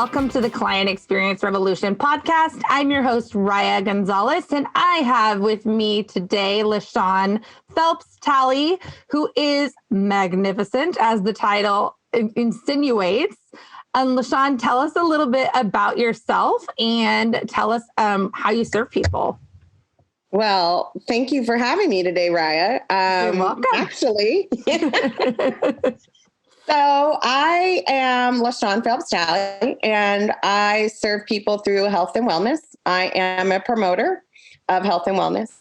welcome to the Client Experience Revolution podcast. I'm your host, Raya Gonzalez, and I have with me today LaShawn Phelps-Talley, who is magnificent, as the title insinuates. LaShawn, tell us a little bit about yourself and tell us how you serve people. Well, thank you for having me today, Raya. You're welcome. Actually, so I am LaShawn Phelps-Talley, and I serve people through health and wellness. I am a promoter of health and wellness,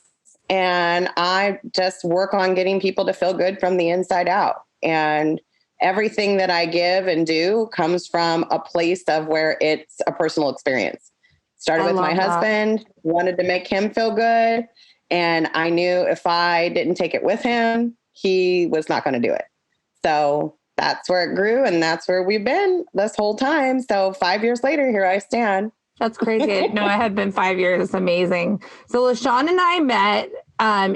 and I just work on getting people to feel good from the inside out. And everything that I give and do comes from a place of where it's a personal experience. Started with my husband, wanted to make him feel good. And I knew if I didn't take it with him, he was not going to do it. So that's where it grew. And that's where we've been this whole time. So 5 years later, here I stand. That's crazy. No, it had been 5 years. It's amazing. So LaShawn and I met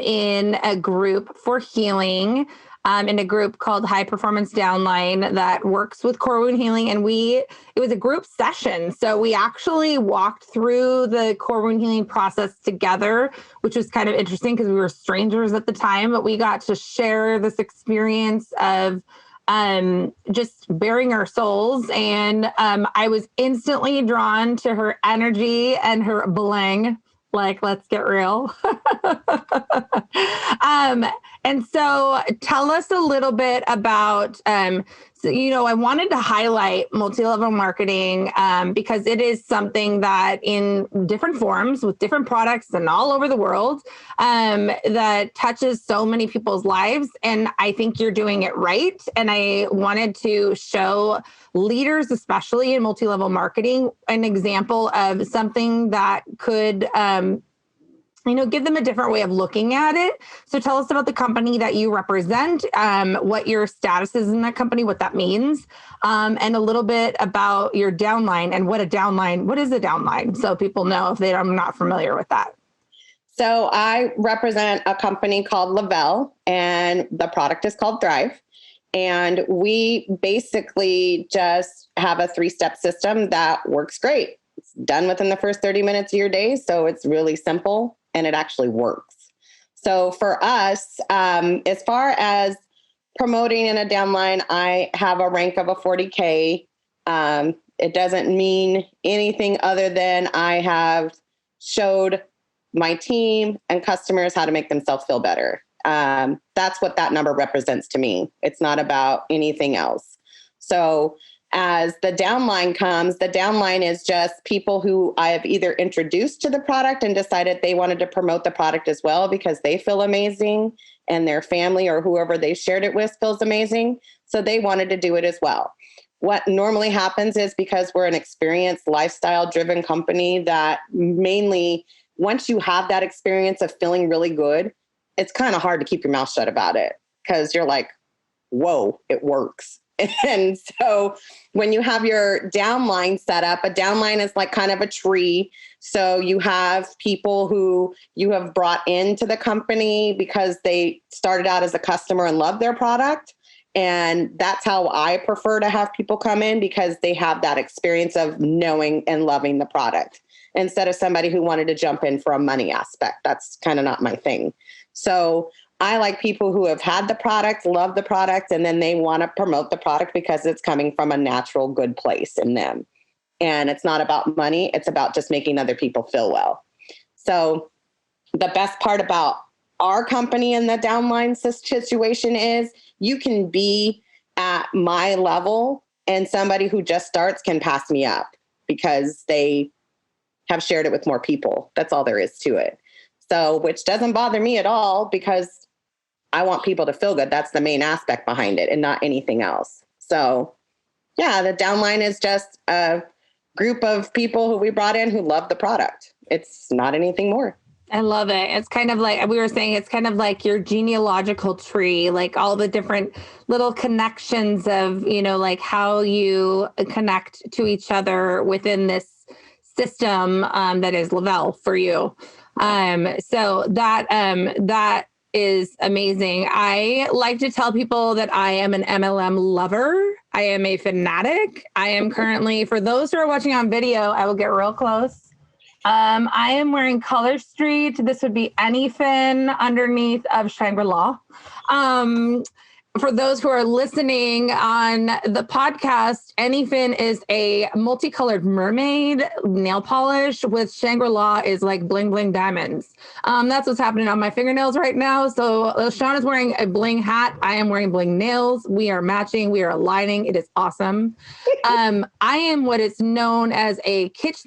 in a group for healing, in a group called High Performance Downline that works with core wound healing. And it was a group session. So we actually walked through the core wound healing process together, which was kind of interesting because we were strangers at the time, but we got to share this experience of just bearing our souls. And I was instantly drawn to her energy and her bling. Like, let's get real. And so tell us a little bit about, I wanted to highlight multi-level marketing because it is something that in different forms with different products and all over the world that touches so many people's lives. And I think you're doing it right. And I wanted to show leaders, especially in multi-level marketing, an example of something that could give them a different way of looking at it. So tell us about the company that you represent, what your status is in that company, what that means, and a little bit about your downline and what is a downline? So people know if I'm not familiar with that. So I represent a company called Lavelle, and the product is called Thrive. And we basically just have a 3-step system that works great. It's done within the first 30 minutes of your day. So it's really simple. And it actually works. So for us, as far as promoting in a downline, I have a rank of a 40K. It doesn't mean anything other than I have showed my team and customers how to make themselves feel better. That's what that number represents to me. It's not about anything else. So as the downline comes, the downline is just people who I have either introduced to the product and decided they wanted to promote the product as well because they feel amazing and their family or whoever they shared it with feels amazing. So they wanted to do it as well. What normally happens is because we're an experienced, lifestyle-driven company that mainly once you have that experience of feeling really good, it's kind of hard to keep your mouth shut about it because you're like, whoa, it works. And so when you have your downline set up, a downline is like kind of a tree. So you have people who you have brought into the company because they started out as a customer and loved their product. And that's how I prefer to have people come in because they have that experience of knowing and loving the product instead of somebody who wanted to jump in for a money aspect. That's kind of not my thing. So I like people who have had the product, love the product, and then they want to promote the product because it's coming from a natural, good place in them. And it's not about money. It's about just making other people feel well. So the best part about our company in the downline situation is you can be at my level and somebody who just starts can pass me up because they have shared it with more people. That's all there is to it. So, which doesn't bother me at all because I want people to feel good. That's the main aspect behind it and not anything else. So yeah, the downline is just a group of people who we brought in who love the product. It's not anything more. I love it. It's kind of like we were saying, it's kind of like your genealogical tree, like all the different little connections of, like how you connect to each other within this system that is Lavelle for you. So that is amazing. I like to tell people that I am an MLM lover. I am a fanatic. I am currently, for those who are watching on video, I will get real close. I am wearing Color Street. This would be Anyfin underneath of Shangri-La. For those who are listening on the podcast, Anyfin is a multicolored mermaid nail polish with Shangri-La is like bling bling diamonds. That's what's happening on my fingernails right now. So LaShawn is wearing a bling hat. I am wearing bling nails. We are matching. We are aligning. It is awesome. I am what is known as a kit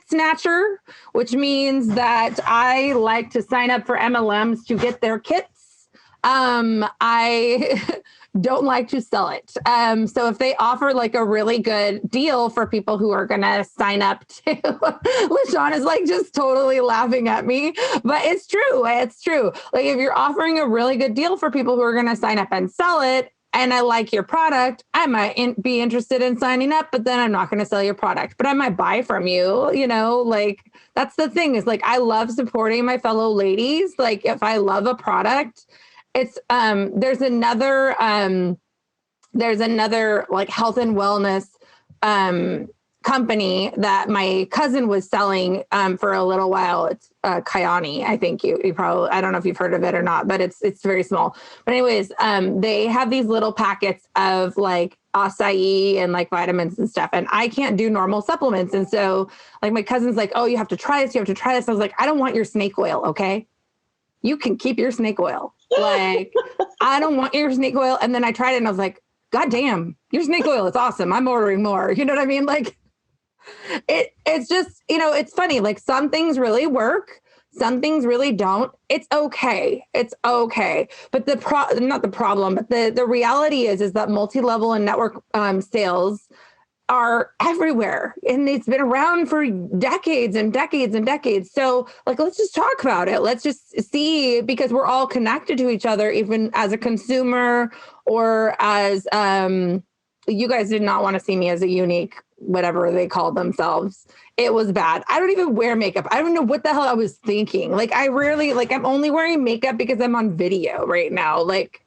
snatcher, which means that I like to sign up for MLMs to get their kits. I don't like to sell it. So if they offer like a really good deal for people who are going to sign up to, LaShawn is like just totally laughing at me, but it's true. It's true. Like if you're offering a really good deal for people who are going to sign up and sell it, and I like your product, I might be interested in signing up, but then I'm not going to sell your product, but I might buy from you, you know, like that's the thing is like, I love supporting my fellow ladies. Like if I love a product, it's there's another like health and wellness company that my cousin was selling for a little while. It's Kyani. I think you probably, I don't know if you've heard of it or not, but it's very small. But anyways, they have these little packets of like acai and like vitamins and stuff. And I can't do normal supplements. And so like my cousin's like, oh, you have to try this. You have to try this. I was like, I don't want your snake oil. Okay. You can keep your snake oil. Like, I don't want your snake oil. And then I tried it and I was like, God damn, your snake oil is awesome. I'm ordering more. You know what I mean? Like it's just, you know, it's funny. Like some things really work. Some things really don't. It's okay. It's okay. But not the problem, but the reality is that multi-level and network sales are everywhere, and it's been around for decades and decades and decades. So like, let's just talk about it. Let's just see, because we're all connected to each other, even as a consumer or as, you guys did not want to see me as a unique, whatever they called themselves. It was bad. I don't even wear makeup. I don't know what the hell I was thinking. Like I rarely, like I'm only wearing makeup because I'm on video right now. Like,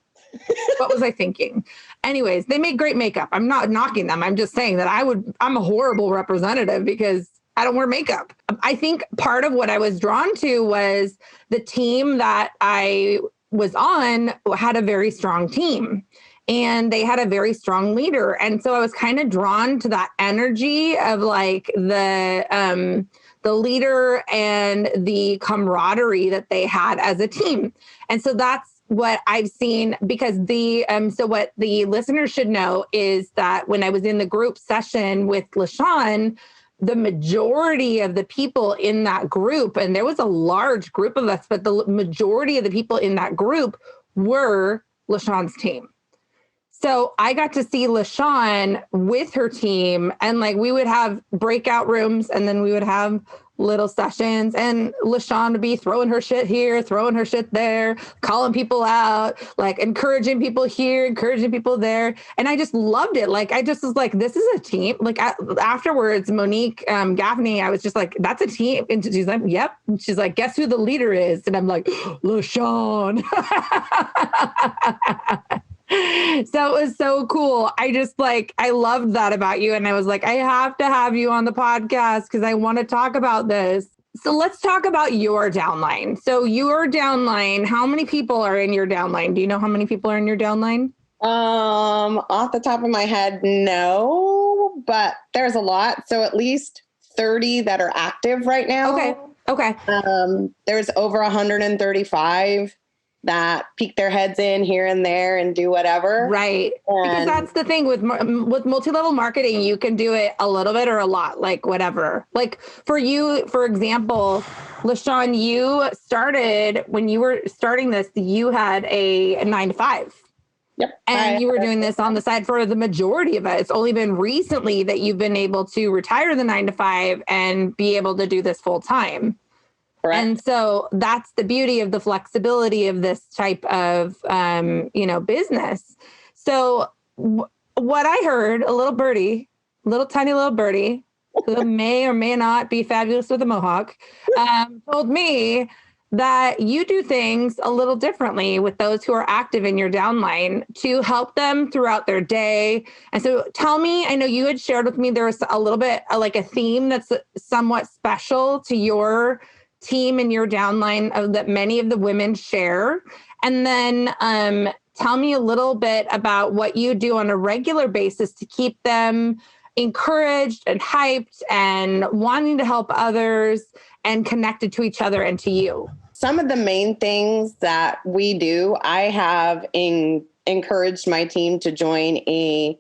what was I thinking? Anyways, they make great makeup. I'm not knocking them. I'm just saying that I'm a horrible representative because I don't wear makeup. I think part of what I was drawn to was the team that I was on had a very strong team and they had a very strong leader. And so I was kind of drawn to that energy of like the leader and the camaraderie that they had as a team. And so that's what I've seen, because so what the listeners should know is that when I was in the group session with LaShawn, the majority of the people in that group, and there was a large group of us, but the majority of the people in that group were LaShawn's team. So I got to see LaShawn with her team, and like we would have breakout rooms and then we would have little sessions, and LaShawn would be throwing her shit here, throwing her shit there, calling people out, like encouraging people here, encouraging people there. And I just loved it. Like, I just was like, this is a team. Like afterwards, Monique Gaffney, I was just like, that's a team. And she's like, yep. And she's like, guess who the leader is? And I'm like, LaShawn. So it was so cool. I loved that about you. And I was like, I have to have you on the podcast because I want to talk about this. So let's talk about your downline. So your downline, how many people are in your downline? Do you know how many people are in your downline? Off the top of my head, no, but there's a lot. So at least 30 that are active right now. Okay. There's over 135 that peek their heads in here and there and do whatever. Right. Because that's the thing with multi-level marketing, you can do it a little bit or a lot, like whatever. Like for you, for example, LaShawn, you started, when you were starting this, you had a 9-to-5. Yep. And you were doing this on the side for the majority of it. It's only been recently that you've been able to retire the 9-to-5 and be able to do this full time. Correct. And so that's the beauty of the flexibility of this type of, business. So what I heard, a little tiny little birdie, who may or may not be fabulous with a mohawk, told me that you do things a little differently with those who are active in your downline to help them throughout their day. And so tell me, I know you had shared with me there was a little bit like a theme that's somewhat special to your team and your downline that many of the women share. And then tell me a little bit about what you do on a regular basis to keep them encouraged and hyped and wanting to help others and connected to each other and to you. Some of the main things that we do, I have encouraged my team to join a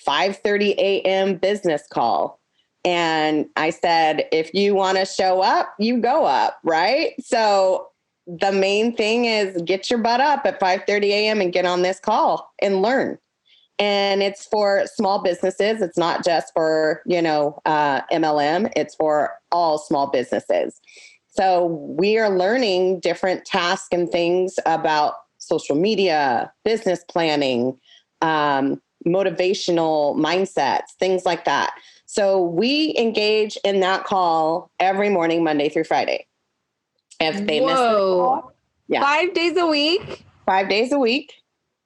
5:30 a.m. business call. And I said, if you want to show up, you go up, right? So the main thing is get your butt up at 5:30 a.m. and get on this call and learn. And it's for small businesses. It's not just for, MLM. It's for all small businesses. So we are learning different tasks and things about social media, business planning, motivational mindsets, things like that. So we engage in that call every morning, Monday through Friday. If they miss the call, 5 days a week? 5 days a week.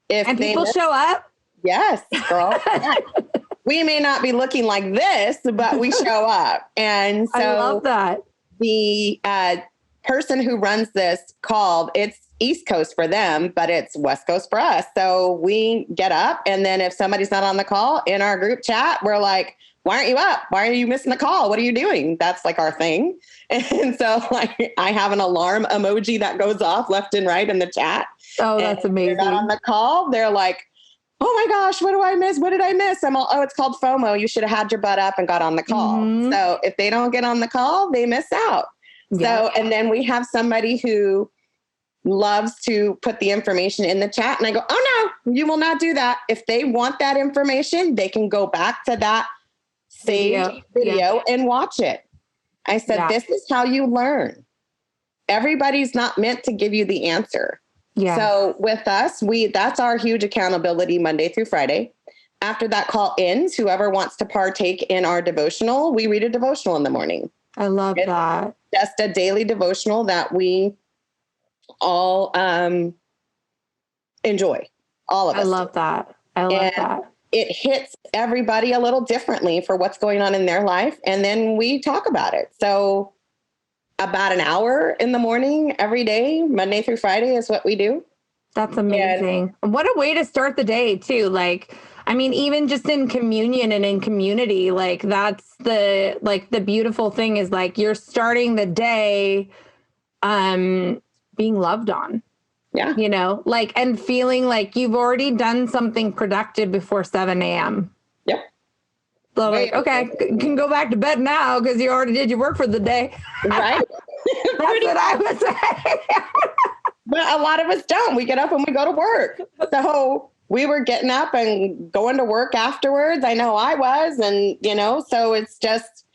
And people show up? Yes, girl. We may not be looking like this, but we show up. And so I love that. The person who runs this call, it's East Coast for them, but it's West Coast for us. So we get up, and then if somebody's not on the call in our group chat, we're like, why aren't you up? Why are you missing the call? What are you doing? That's like our thing. And so like I have an alarm emoji that goes off left and right in the chat. Oh, that's amazing. If they're not on the call, they're like, oh my gosh, what do I miss? What did I miss? I'm all, oh, it's called FOMO. You should have had your butt up and got on the call. Mm-hmm. So if they don't get on the call, they miss out. Yeah. So, and then we have somebody who loves to put the information in the chat. And I go, oh no, you will not do that. If they want that information, they can go back to that saved video and watch it. I said, this is how you learn. Everybody's not meant to give you the answer. Yeah. So with us, that's our huge accountability Monday through Friday. After that call ends, whoever wants to partake in our devotional, we read a devotional in the morning. I love that. Just a daily devotional that we all enjoy. All of us. I love that. I love that. It hits everybody a little differently for what's going on in their life. And then we talk about it. So about an hour in the morning every day, Monday through Friday is what we do. That's amazing. And what a way to start the day too. Like, I mean, even just in communion and in community, like that's the beautiful thing is like you're starting the day being loved on. Yeah. And feeling like you've already done something productive before 7 a.m. Yep. So like, okay, you can go back to bed now because you already did your work for the day. Right. That's what I would say. But a lot of us don't. We get up and we go to work. So we were getting up and going to work afterwards. I know I was. And, so it's just,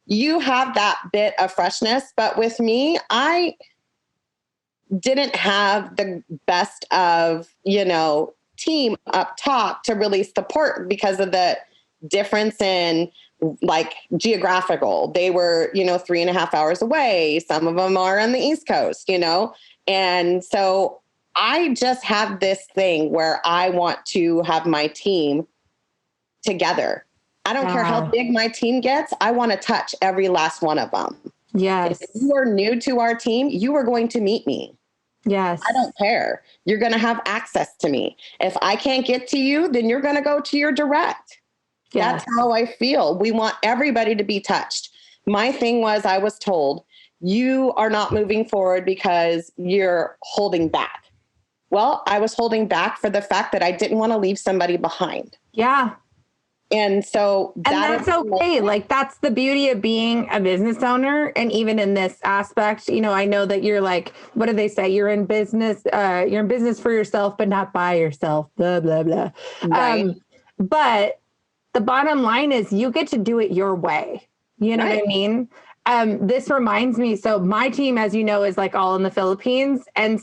you have that bit of freshness. But with me, I didn't have the best of, team up top to really support because of the difference in like geographical. They were, 3.5 hours away. Some of them are on the East Coast, and so I just have this thing where I want to have my team together. I don't care how big my team gets. I want to touch every last one of them. Yes. If you are new to our team, you are going to meet me. Yes. I don't care. You're going to have access to me. If I can't get to you, then you're going to go to your direct. Yes. That's how I feel. We want everybody to be touched. My thing was, I was told, you are not moving forward because you're holding back. Well, I was holding back for the fact that I didn't want to leave somebody behind. Yeah. And so that's okay. Like that's the beauty of being a business owner. And even in this aspect, I know that you're like, what do they say? You're in business for yourself, but not by yourself, blah, blah, blah. Right. But the bottom line is you get to do it your way. You know what I mean? This reminds me. So my team, as you know, is like all in the Philippines. And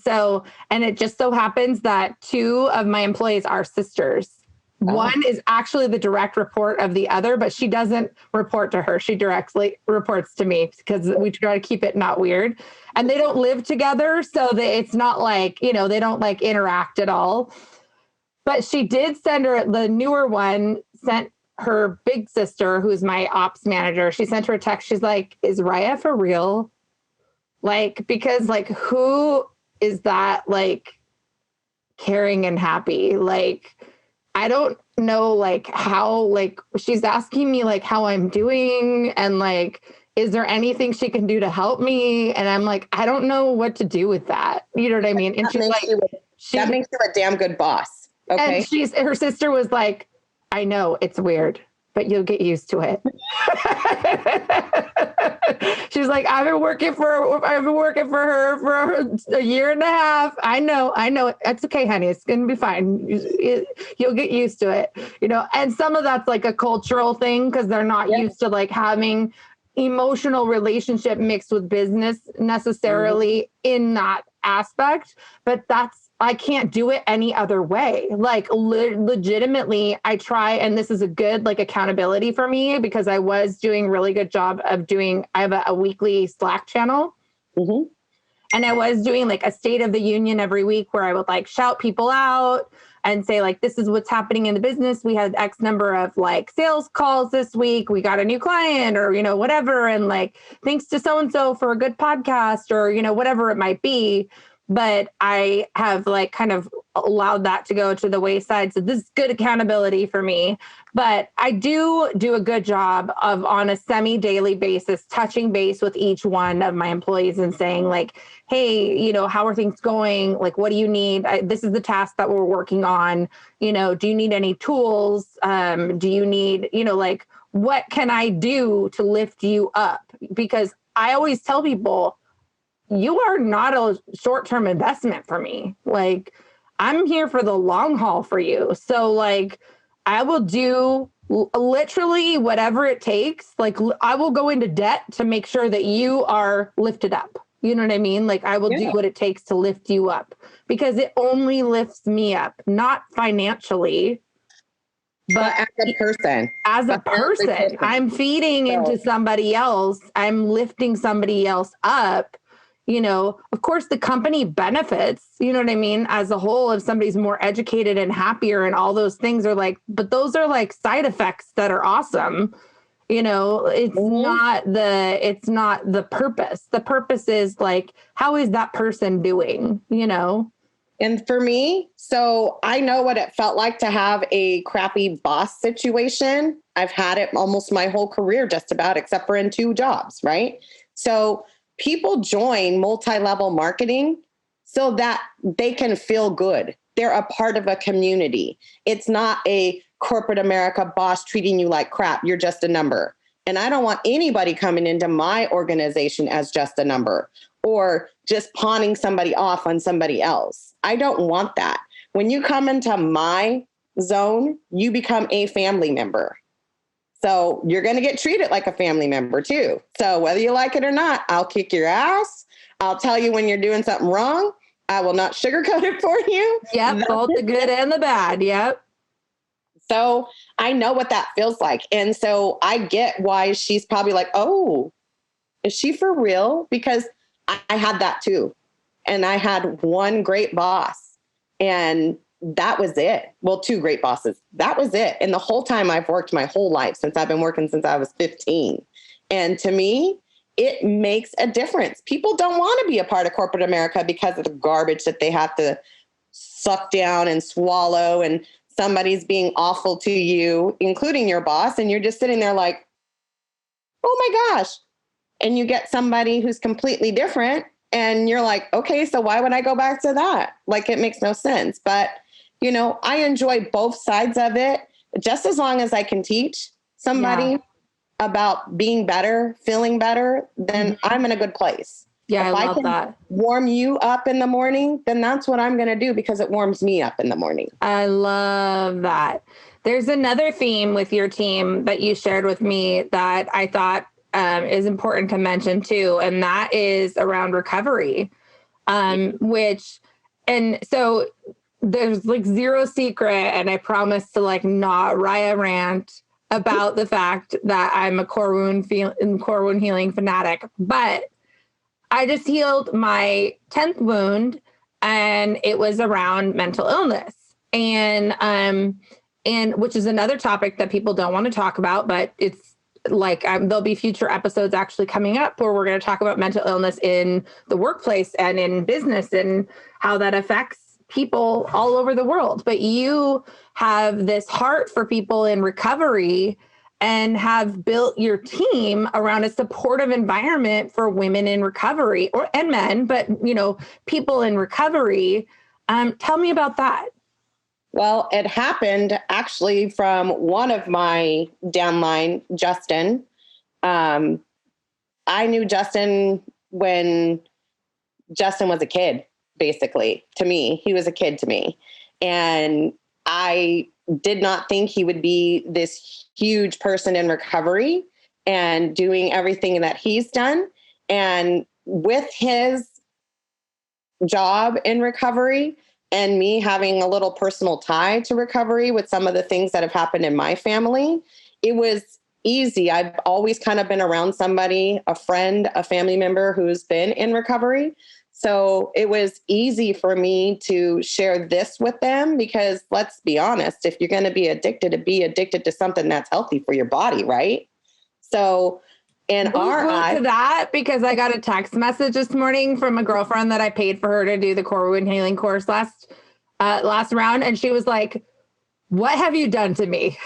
it just so happens that 2 of my employees are sisters. One is actually the direct report of the other, but she doesn't report to her. She directly reports to me because we try to keep it not weird. And they don't live together. So it's not like, they don't like interact at all. But she did send her, the newer one sent her big sister, who's my ops manager. She sent her a text. She's like, is Raya for real? Like, because like, who is that like caring and happy? Like, I don't know, like how, like she's asking me like how I'm doing and like, is there anything she can do to help me? And I'm like, I don't know what to do with that. You know what I mean? And she's like, that makes you a damn good boss. Okay. And her sister was like, I know it's weird, but you'll get used to it. She's like, I've been working for her for a year and a half. I know. It's okay, honey. It's going to be fine. You'll get used to it, and some of that's like a cultural thing because they're not used to like having emotional relationship mixed with business necessarily in that aspect. But I can't do it any other way. Like legitimately, I try, and this is a good like accountability for me because I was doing a really good job of I have a weekly Slack channel. Mm-hmm. And I was doing like a state of the union every week where I would like shout people out and say like, this is what's happening in the business. We had X number of like sales calls this week. We got a new client or, whatever. And like, thanks to so-and-so for a good podcast or, whatever it might be. But I have like kind of allowed that to go to the wayside. So this is good accountability for me. But I do a good job of on a semi-daily basis, touching base with each one of my employees and saying like, hey, how are things going? Like, what do you need? This is the task that we're working on. Do you need any tools? Do you need, like, what can I do to lift you up? Because I always tell people, you are not a short-term investment for me. Like, I'm here for the long haul for you. So like, I will do literally whatever it takes. Like, I will go into debt to make sure that you are lifted up. You know what I mean? Like, I will do what it takes to lift you up because it only lifts me up, not financially, but as a person. As a person, I'm feeding into somebody else. I'm lifting somebody else up. Of course, the company benefits, you know what I mean, as a whole, if somebody's more educated and happier and all those things are like, but those are like side effects that are awesome. It's not the purpose. The purpose is like, how is that person doing, And for me, so I know what it felt like to have a crappy boss situation. I've had it almost my whole career, just about, except for in 2 jobs, right? So people join multi-level marketing so that they can feel good. They're a part of a community. It's not a corporate America boss treating you like crap. You're just a number. And I don't want anybody coming into my organization as just a number or just pawning somebody off on somebody else. I don't want that. When you come into my zone, you become a family member. So you're going to get treated like a family member too. So whether you like it or not, I'll kick your ass. I'll tell you when you're doing something wrong. I will not sugarcoat it for you. Yep, both the good and the bad. Yep. So I know what that feels like. And so I get why she's probably like, oh, is she for real? Because I had that too. And I had one great boss and that was it. Well, 2 great bosses. That was it. And the whole time I've worked my whole life since I've been working since I was 15. And to me, it makes a difference. People don't want to be a part of corporate America because of the garbage that they have to suck down and swallow. And somebody's being awful to you, including your boss. And you're just sitting there like, oh my gosh. And you get somebody who's completely different. And you're like, okay, so why would I go back to that? Like, it makes no sense. But I enjoy both sides of it. Just as long as I can teach somebody about being better, feeling better, then I'm in a good place. Yeah, if I love that. Warm you up in the morning, then that's what I'm going to do because it warms me up in the morning. I love that. There's another theme with your team that you shared with me that I thought is important to mention too. And that is around recovery, and so there's like zero secret, and I promise to like not rant about the fact that I'm a core wound healing fanatic. But I just healed my 10th wound, and it was around mental illness. And which is another topic that people don't want to talk about, but it's like there'll be future episodes actually coming up where we're going to talk about mental illness in the workplace and in business and how that affects people all over the world. But you have this heart for people in recovery and have built your team around a supportive environment for women in recovery and men, but people in recovery. Tell me about that. Well, it happened actually from one of my downline, Justin. I knew Justin when Justin was a kid, basically, to me. He was a kid to me. And I did not think he would be this huge person in recovery and doing everything that he's done. And with his job in recovery, and me having a little personal tie to recovery with some of the things that have happened in my family, it was easy. I've always kind of been around somebody, a friend, a family member who's been in recovery. So it was easy for me to share this with them because let's be honest, if you're going to be addicted to something that's healthy for your body, right? So in our eyes, to that, because I got a text message this morning from a girlfriend that I paid for her to do the core wound healing course last round, and she was like, "What have you done to me?"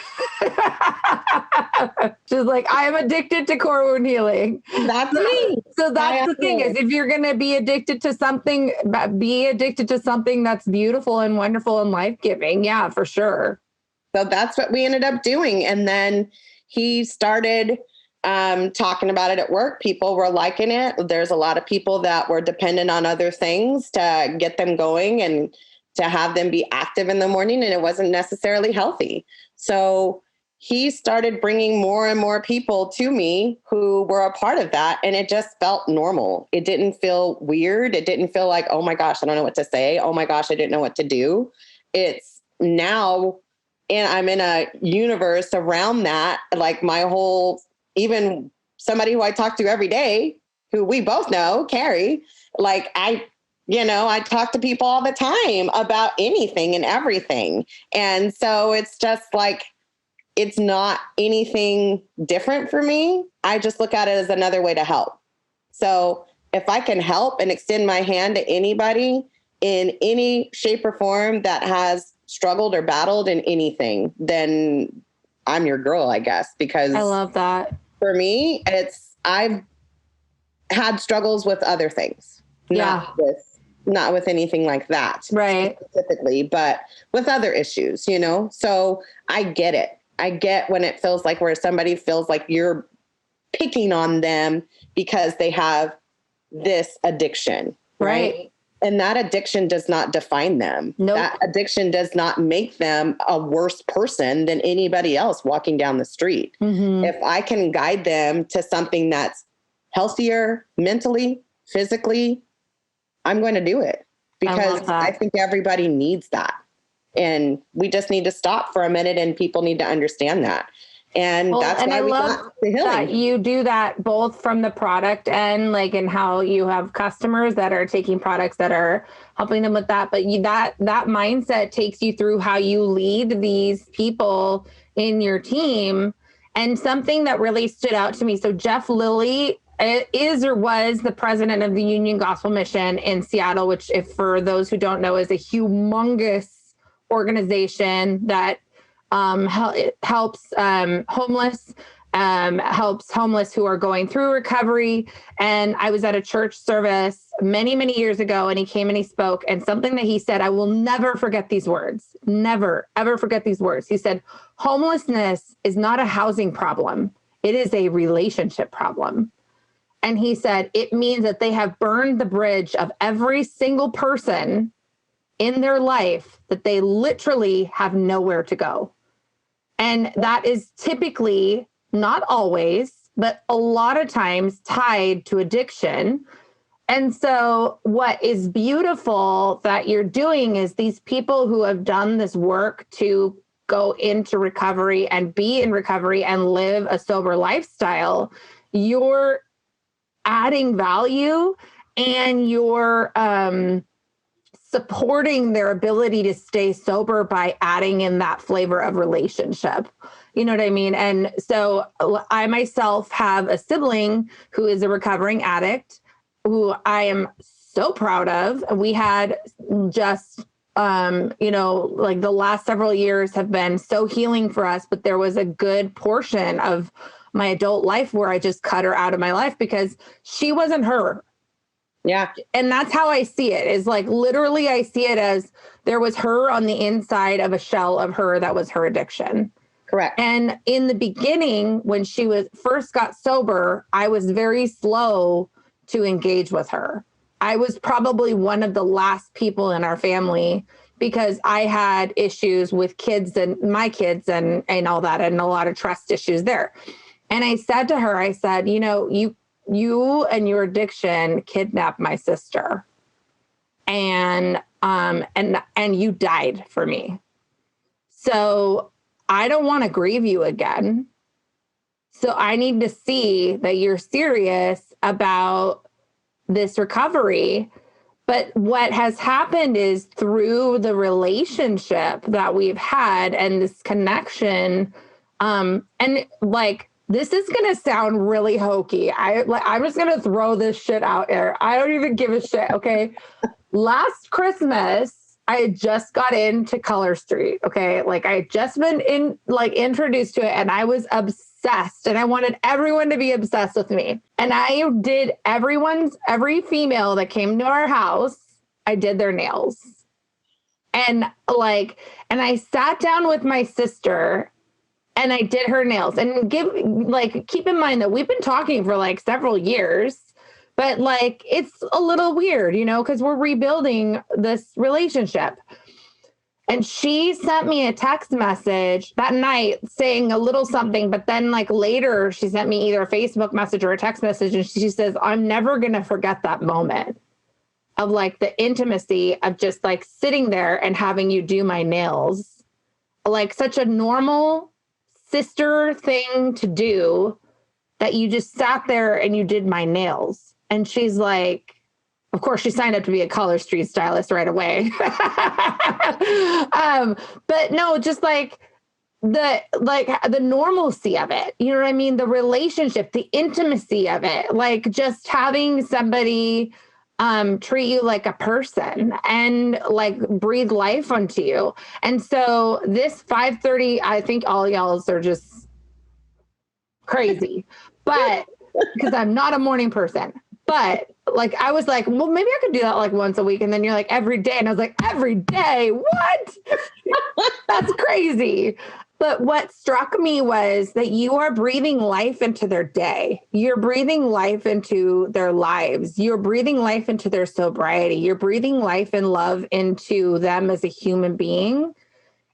She's like, "I am addicted to core wound healing." That's me. So that's the thing is, if you're going to be addicted to something, be addicted to something that's beautiful and wonderful and life-giving. Yeah, for sure. So that's what we ended up doing, and then he started talking about it at work. People were liking it. There's a lot of people that were dependent on other things to get them going and to have them be active in the morning. And it wasn't necessarily healthy. So he started bringing more and more people to me who were a part of that. And it just felt normal. It didn't feel weird. It didn't feel like, oh my gosh, I don't know what to say. Oh my gosh, I didn't know what to do. It's now, and I'm in a universe around that, like my whole, even somebody who I talk to every day, who we both know, Carrie, like I talk to people all the time about anything and everything. And so it's just like, it's not anything different for me. I just look at it as another way to help. So if I can help and extend my hand to anybody in any shape or form that has struggled or battled in anything, then I'm your girl, I guess, because I love that. For me, I've had struggles with other things, not with anything like that, right? Specifically, but with other issues, So I get it. I get when it feels like where somebody feels like you're picking on them because they have this addiction, right? And that addiction does not define them. Nope. That addiction does not make them a worse person than anybody else walking down the street. Mm-hmm. If I can guide them to something that's healthier mentally, physically, I'm going to do it because I think everybody needs that. And we just need to stop for a minute and people need to understand that. And that's why we got the healing. That you do that both from the product and like in how you have customers that are taking products that are helping them with that. But that mindset takes you through how you lead these people in your team. And something that really stood out to me. So Jeff Lilly is or was the president of the Union Gospel Mission in Seattle, which, if for those who don't know, is a humongous organization that helps homeless, helps homeless who are going through recovery. And I was at a church service many, many years ago, and he came and he spoke, and something that he said, I will never forget these words, never, ever forget these words. He said, homelessness is not a housing problem. It is a relationship problem. And he said, it means that they have burned the bridge of every single person in their life that they literally have nowhere to go. And that is typically, not always, but a lot of times tied to addiction. And so what is beautiful that you're doing is these people who have done this work to go into recovery and be in recovery and live a sober lifestyle, you're adding value and you're supporting their ability to stay sober by adding in that flavor of relationship. You know what I mean? And so I myself have a sibling who is a recovering addict who I am so proud of. We had just, like the last several years have been so healing for us, but there was a good portion of my adult life where I just cut her out of my life because she wasn't her. Yeah. And that's how I see it, is like literally I see it as there was her on the inside of a shell of her that was her addiction. Correct. And in the beginning, when she was first got sober, I was very slow to engage with her. I was probably one of the last people in our family because I had issues with kids and my kids and all that, and a lot of trust issues there. And I said to her, I said, you and your addiction kidnapped my sister, and you died for me. So I don't want to grieve you again. So I need to see that you're serious about this recovery. But what has happened is through the relationship that we've had and this connection, and like, this is going to sound really hokey. I'm just going to throw this shit out there. I don't even give a shit. Okay. Last Christmas, I had just got into Color Street. Okay. Like I had just been introduced to it, and I was obsessed, and I wanted everyone to be obsessed with me. And I did every female that came to our house, I did their nails. And I sat down with my sister and I did her nails. And keep in mind that we've been talking for like several years, but like it's a little weird, because we're rebuilding this relationship. And she sent me a text message that night saying a little something, but then like later she sent me either a Facebook message or a text message, and she says, I'm never going to forget that moment of like the intimacy of just like sitting there and having you do my nails. Like such a normal sister thing to do, that you just sat there and you did my nails. And she's like, of course, she signed up to be a Color Street stylist right away. But no, just like the normalcy of it, you know what I mean? The relationship, the intimacy of it, like just having somebody treat you like a person and like breathe life onto you. And so this 5:30, I think all y'all's are just crazy, but because I'm not a morning person, but like, I was like, well, maybe I could do that like once a week. And then you're like every day. And I was like, every day, what? That's crazy. But what struck me was that you are breathing life into their day. You're breathing life into their lives. You're breathing life into their sobriety. You're breathing life and love into them as a human being.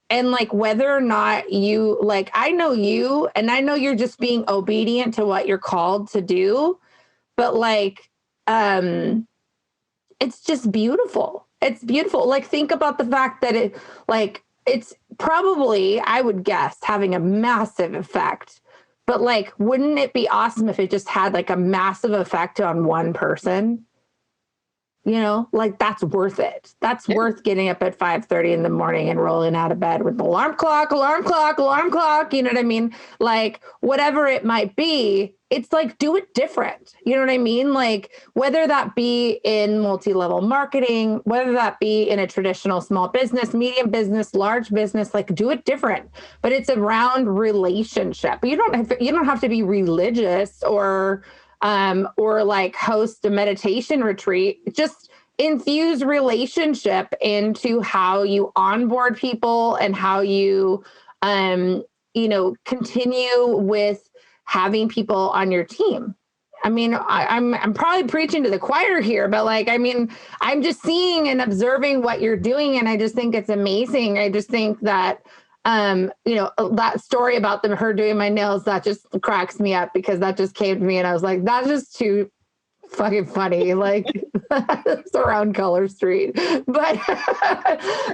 And like, whether or not you, like, I know you, and I know you're just being obedient to what you're called to do, but like, it's just beautiful. It's beautiful. Like, think about the fact that it's probably, I would guess, having a massive effect, but like, wouldn't it be awesome if it just had like a massive effect on one person? Like that's worth it. That's worth getting up at 5:30 in the morning and rolling out of bed with the alarm clock. You know what I mean? Like whatever it might be, it's like, do it different. You know what I mean? Like whether that be in multi-level marketing, whether that be in a traditional small business, medium business, large business, like do it different, but it's around relationship. You don't have to be religious or like host a meditation retreat. Just infuse relationship into how you onboard people and how you, continue with having people on your team. I mean, I'm probably preaching to the choir here, but like, I mean, I'm just seeing and observing what you're doing, and I just think it's amazing. I just think that that story about her doing my nails, that just cracks me up because that just came to me and I was like, that's just too fucking funny. Like it's around Color Street, but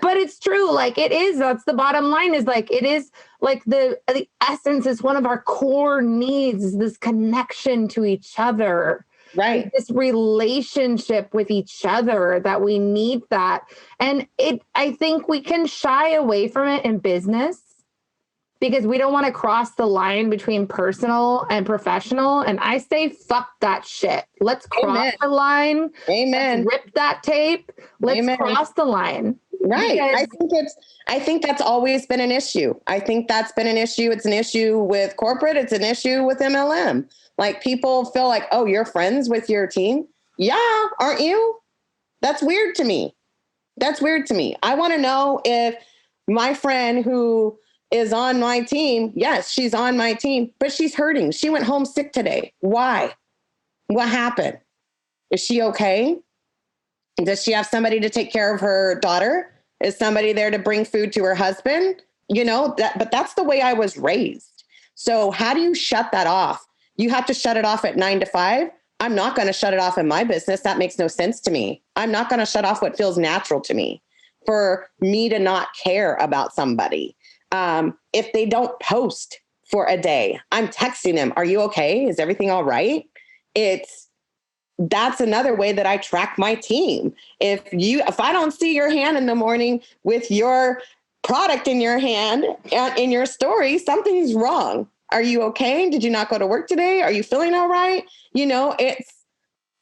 it's true. Like it is. That's the bottom line. Is like it is like the essence is one of our core needs. Is this connection to each other, right? Like, this relationship with each other that we need that, and I think we can shy away from it in business, because we don't want to cross the line between personal and professional. And I say, fuck that shit. Let's cross the line. Amen. Let's rip that tape. Let's cross the line. Right. I think that's always been an issue. I think that's been an issue. It's an issue with corporate. It's an issue with MLM. Like people feel like, oh, you're friends with your team. Yeah. Aren't you? That's weird to me. I want to know if my friend who is on my team. Yes, she's on my team, but she's hurting. She went home sick today. Why? What happened? Is she okay? Does she have somebody to take care of her daughter? Is somebody there to bring food to her husband? But that's the way I was raised. So how do you shut that off? You have to shut it off at 9 to 5. I'm not going to shut it off in my business. That makes no sense to me. I'm not going to shut off what feels natural to me for me to not care about somebody. If they don't post for a day, I'm texting them. Are you okay? Is everything all right? That's another way that I track my team. If I don't see your hand in the morning with your product in your hand in your story, something's wrong. Are you okay? Did you not go to work today? Are you feeling all right? It's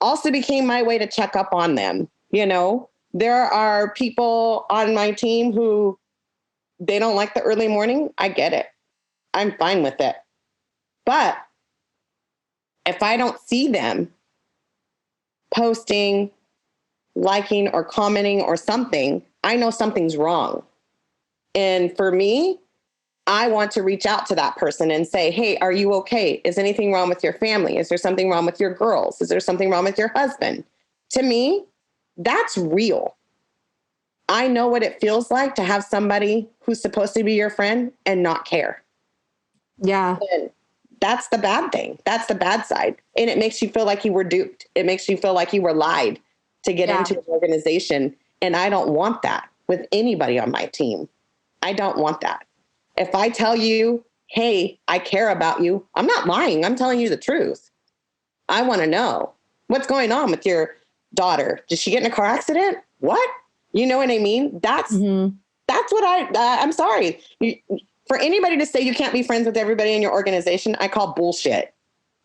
also became my way to check up on them. There are people on my team who they don't like the early morning. I get it. I'm fine with it. But if I don't see them posting, liking, or commenting or something, I know something's wrong. And for me, I want to reach out to that person and say, hey, are you okay? Is anything wrong with your family? Is there something wrong with your girls? Is there something wrong with your husband? To me, that's real. I know what it feels like to have somebody who's supposed to be your friend and not care. Yeah. And that's the bad thing. That's the bad side. And it makes you feel like you were duped. It makes you feel like you were lied to get into an organization. And I don't want that with anybody on my team. I don't want that. If I tell you, hey, I care about you, I'm not lying. I'm telling you the truth. I want to know what's going on with your daughter. Did she get in a car accident? What? You know what I mean? That's what I'm sorry. For anybody to say you can't be friends with everybody in your organization, I call bullshit.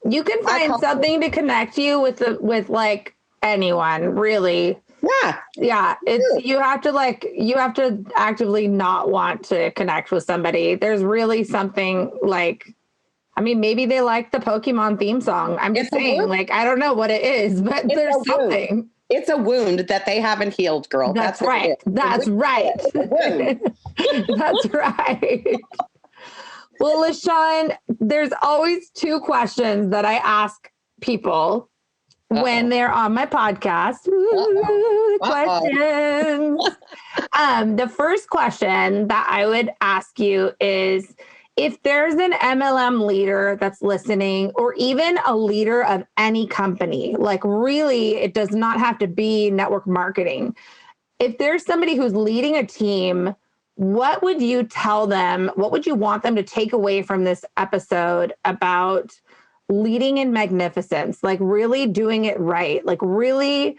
You can find something to connect you with like anyone, really. Yeah. Yeah. You have to actively not want to connect with somebody. There's really something like, I mean, maybe they like the Pokemon theme song. I'm just saying, like, I don't know what it is, but there's something. It's a wound that they haven't healed, girl. That's right. That's right. That's right. Well, LaShawn, there's always two questions that I ask people when they're on my podcast. Ooh, questions. The first question that I would ask you is, if there's an MLM leader that's listening, or even a leader of any company, like really, it does not have to be network marketing. If there's somebody who's leading a team, what would you tell them? What would you want them to take away from this episode about leading in magnificence? Like really doing it right, like really,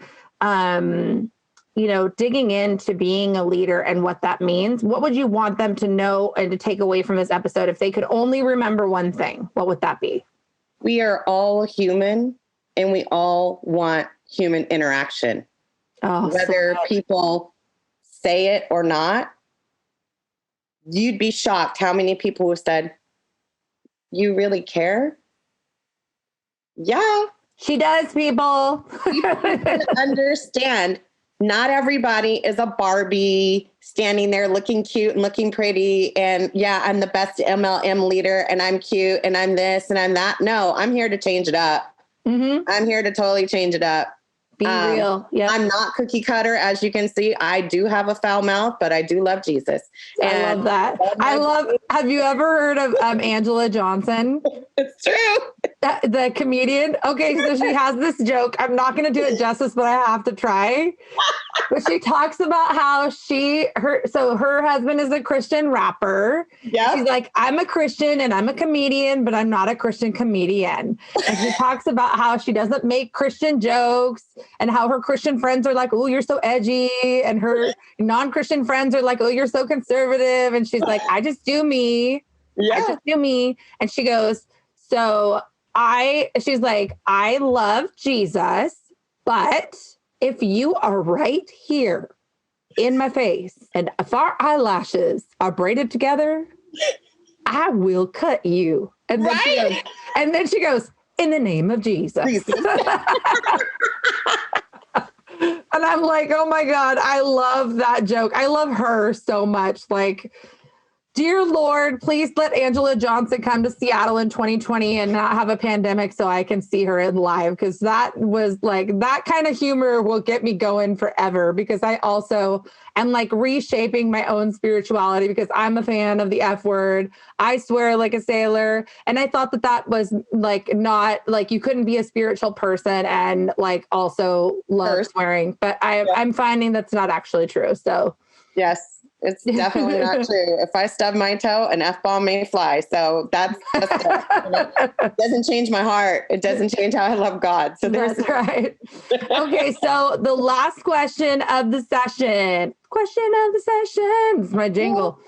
digging into being a leader and what that means. What would you want them to know and to take away from this episode? If they could only remember one thing, what would that be? We are all human and we all want human interaction. Whether people say it or not, you'd be shocked how many people have said, you really care? Yeah. She does, people. You understand. Not everybody is a Barbie standing there looking cute and looking pretty. And yeah, I'm the best MLM leader and I'm cute and I'm this and I'm that. No, I'm here to change it up. Mm-hmm. I'm here to totally change it up. Be real. Yeah. I'm not cookie cutter. As you can see, I do have a foul mouth, but I do love Jesus. I love that. Have you ever heard of Angela Johnson? It's true. The comedian. Okay, so she has this joke. I'm not going to do it justice, but I have to try. But she talks about how her husband is a Christian rapper. Yeah. She's like, I'm a Christian and I'm a comedian, but I'm not a Christian comedian. And she talks about how she doesn't make Christian jokes and how her Christian friends are like, oh, you're so edgy. And her non-Christian friends are like, oh, you're so conservative. And she's like, I just do me. Yeah. I just do me. And she goes, she's like, I love Jesus, but if you are right here in my face and if our eyelashes are braided together, I will cut you. And then she goes, in the name of Jesus. And I'm like, oh my God, I love that joke. I love her so much. Like, dear Lord, please let Angela Johnson come to Seattle in 2020 and not have a pandemic so I can see her in live. Because that was like, that kind of humor will get me going forever, because I also am like reshaping my own spirituality because I'm a fan of the F word. I swear like a sailor. And I thought that was like, not like you couldn't be a spiritual person and like also love swearing. But I'm finding that's not actually true. So yes. It's definitely not true. If I stub my toe, an F-bomb may fly. So that's just it doesn't change my heart. It doesn't change how I love God. So that's right. Okay. So the last question of the session, this is my jingle.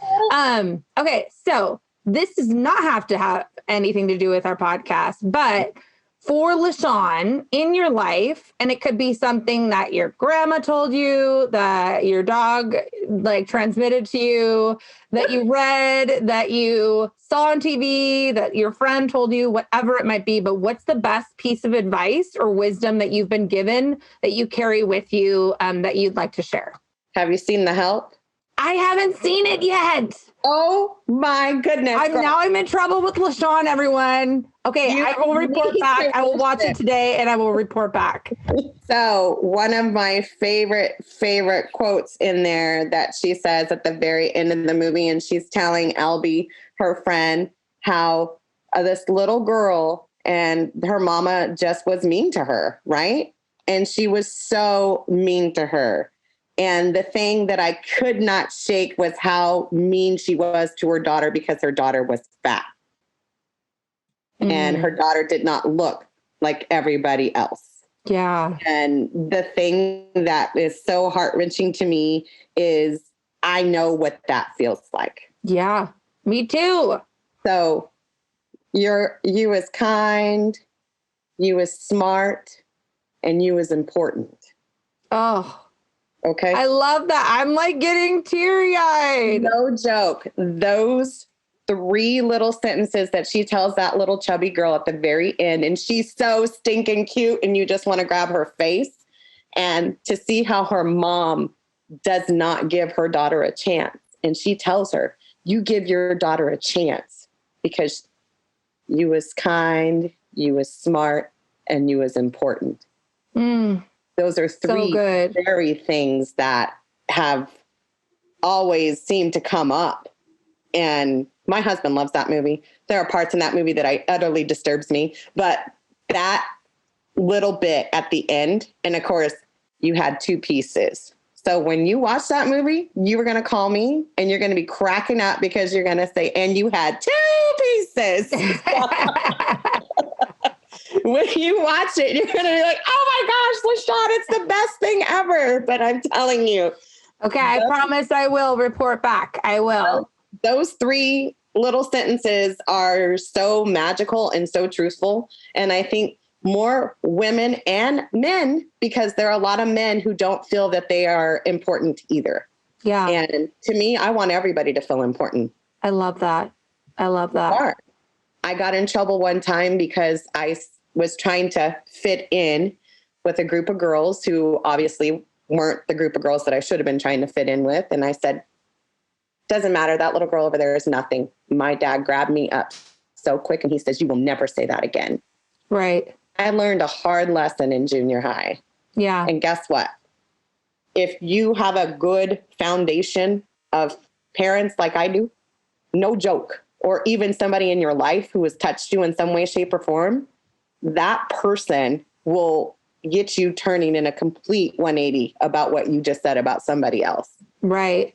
Okay. So this does not have to have anything to do with our podcast, but for LaShawn in your life, and it could be something that your grandma told you, that your dog like transmitted to you, that you read, that you saw on TV, that your friend told you, whatever it might be. But what's the best piece of advice or wisdom that you've been given that you carry with you that you'd like to share? Have you seen The Help? I haven't seen it yet. Oh my goodness. Now I'm in trouble with LaShawn, everyone. Okay, I will report back. I will watch it today and I will report back. So one of my favorite quotes in there that she says at the very end of the movie, and she's telling Albie, her friend, how this little girl and her mama just was mean to her, right? And she was so mean to her. And the thing that I could not shake was how mean she was to her daughter because her daughter was fat. And her daughter did not look like everybody else. Yeah. And the thing that is so heart-wrenching to me is I know what that feels like. Yeah, me too. So you was kind, you was smart, and you was important. Oh, okay. I love that. I'm like getting teary-eyed. No joke. Those 3 little sentences that she tells that little chubby girl at the very end, and she's so stinking cute and you just want to grab her face, and to see how her mom does not give her daughter a chance. And she tells her, you give your daughter a chance because you was kind, you was smart, and you was important. Those are 3 very things that have always seemed to come up. And my husband loves that movie. There are parts in that movie that utterly disturbs me, but that little bit at the end, and of course you had 2 pieces. So when you watch that movie, you were going to call me and you're going to be cracking up because you're going to say, and you had 2 pieces. When you watch it, you're going to be like, oh my gosh, LaShawn, it's the best thing ever. But I'm telling you. Okay, I promise I will report back. I will. Those 3 little sentences are so magical and so truthful. And I think more women and men, because there are a lot of men who don't feel that they are important either. Yeah. And to me, I want everybody to feel important. I love that. I got in trouble one time because I was trying to fit in with a group of girls who obviously weren't the group of girls that I should have been trying to fit in with. And I said, doesn't matter. That little girl over there is nothing. My dad grabbed me up so quick and he says, you will never say that again. Right. I learned a hard lesson in junior high. Yeah. And guess what? If you have a good foundation of parents like I do, no joke, or even somebody in your life who has touched you in some way, shape, or form, that person will get you turning in a complete 180 about what you just said about somebody else. Right.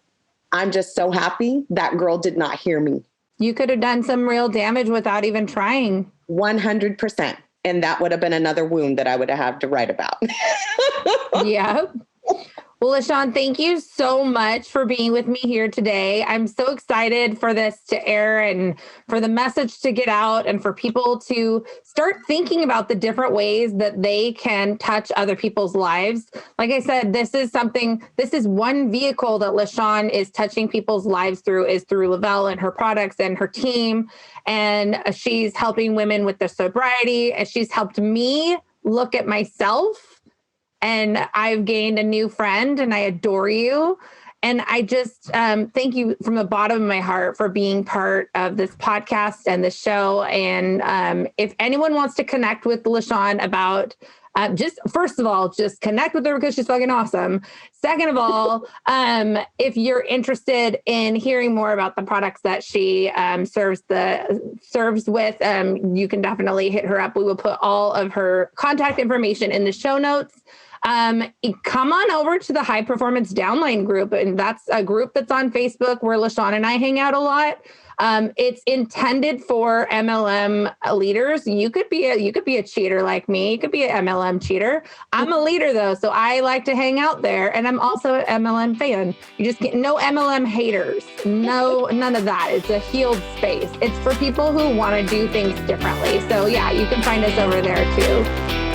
I'm just so happy that girl did not hear me. You could have done some real damage without even trying. 100%. And that would have been another wound that I would have had to write about. Yeah. Well, LaShawn, thank you so much for being with me here today. I'm so excited for this to air and for the message to get out and for people to start thinking about the different ways that they can touch other people's lives. Like I said, this is one vehicle that LaShawn is touching people's lives through is through Lavelle and her products and her team. And she's helping women with their sobriety, and she's helped me look at myself. And I've gained a new friend, and I adore you. And I just thank you from the bottom of my heart for being part of this podcast and the show. And if anyone wants to connect with LaShawn about first of all, just connect with her because she's fucking awesome. Second of all, if you're interested in hearing more about the products that she serves with, you can definitely hit her up. We will put all of her contact information in the show notes. Come on over to the High Performance Downline group. And that's a group that's on Facebook where LaShawn and I hang out a lot. It's intended for MLM leaders. You could be a cheater like me. You could be an MLM cheater. I'm a leader though, so I like to hang out there. And I'm also an MLM fan. You just get no MLM haters. No, none of that. It's a healed space. It's for people who want to do things differently. So yeah, you can find us over there too.